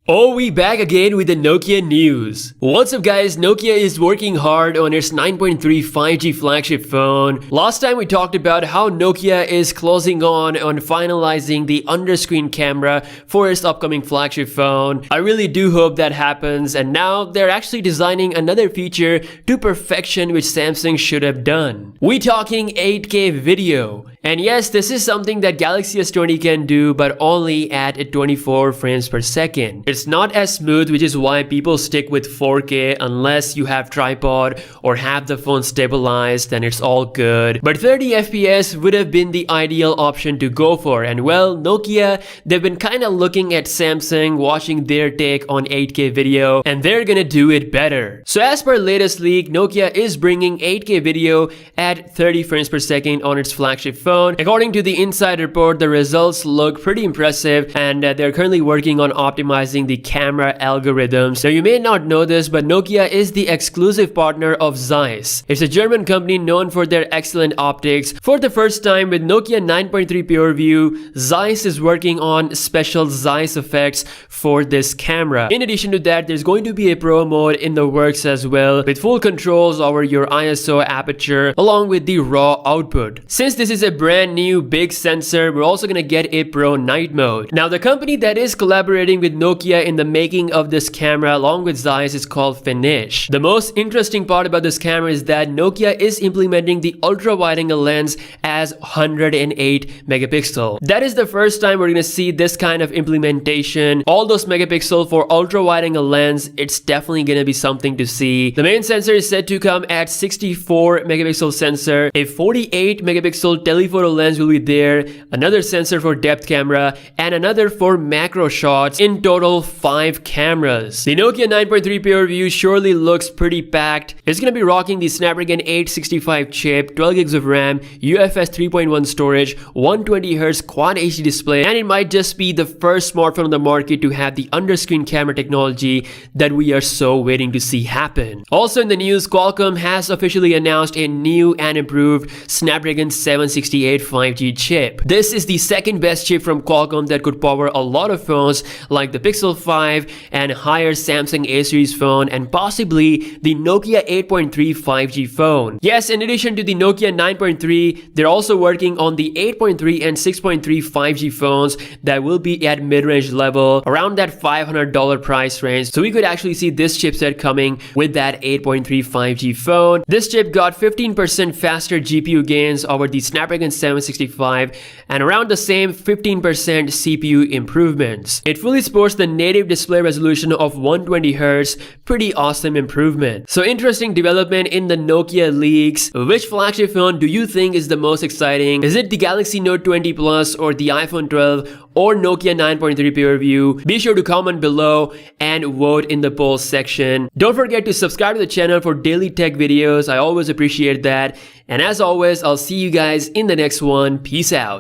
Oh, we back again with the Nokia news. What's up guys, Nokia is working hard on its 9.3 5G flagship phone. Last time we talked about how Nokia is closing on finalizing the underscreen camera for its upcoming flagship phone. I really do hope that happens, and now they're actually designing another feature to perfection which Samsung should have done. We talking 8K video. And yes, this is something that Galaxy S20 can do, but only at 24 frames per second. It's not as smooth, which is why people stick with 4K unless you have tripod or have the phone stabilized, then it's all good. But 30 FPS would have been the ideal option to go for. And well, Nokia, they've been kind of looking at Samsung, watching their take on 8K video, and they're gonna do it better. So as per latest leak, Nokia is bringing 8K video at 30 frames per second on its flagship phone. According to the inside report, the results look pretty impressive, and they're currently working on optimizing the camera algorithms. Now you may not know this, but Nokia is the exclusive partner of Zeiss. It's a German company known for their excellent optics. For the first time with Nokia 9.3 PureView, Zeiss is working on special Zeiss effects for this camera. In addition to that, there's going to be a pro mode in the works as well, with full controls over your ISO aperture along with the raw output. Since this is a brand new big sensor, we're also gonna get a pro night mode. Now the company that is collaborating with Nokia in the making of this camera along with Zeiss is called Finish. The most interesting part about this camera is that Nokia is implementing the ultra wide angle lens as 108 megapixel. That is the first time we're gonna see this kind of implementation. All those megapixel for ultra wide angle lens, it's definitely gonna be something to see. The main sensor is said to come at 64 megapixel sensor, a 48 megapixel telephoto lens will be there, another sensor for depth camera, and another for macro shots. In total, 5 cameras. The Nokia 9.3 PureView surely looks pretty packed. It's gonna be rocking the Snapdragon 865 chip, 12 gigs of RAM, UFS 3.1 storage, 120Hz Quad HD display, and it might just be the first smartphone on the market to have the underscreen camera technology that we are so waiting to see happen. Also in the news, Qualcomm has officially announced a new and improved Snapdragon 768 5G chip. This is the second best chip from Qualcomm that could power a lot of phones like the Pixel 5 and higher Samsung A series phone, and possibly the Nokia 8.3 5G phone. Yes, in addition to the Nokia 9.3, they're also working on the 8.3 and 6.3 5G phones that will be at mid-range level, around that $500 price range. So we could actually see this chipset coming with that 8.3 5G phone. This chip got 15% faster GPU gains over the Snapdragon 765 and around the same 15% CPU improvements. It fully supports the native display resolution of 120Hz, pretty awesome improvement. So interesting development in the Nokia leaks. Which flagship phone do you think is the most exciting? Is it the Galaxy Note 20 Plus or the iPhone 12 or Nokia 9.3 PureView? Be sure to comment below and vote in the poll section. Don't forget to subscribe to the channel for daily tech videos. I always appreciate that. And as always, I'll see you guys in the next one. Peace out.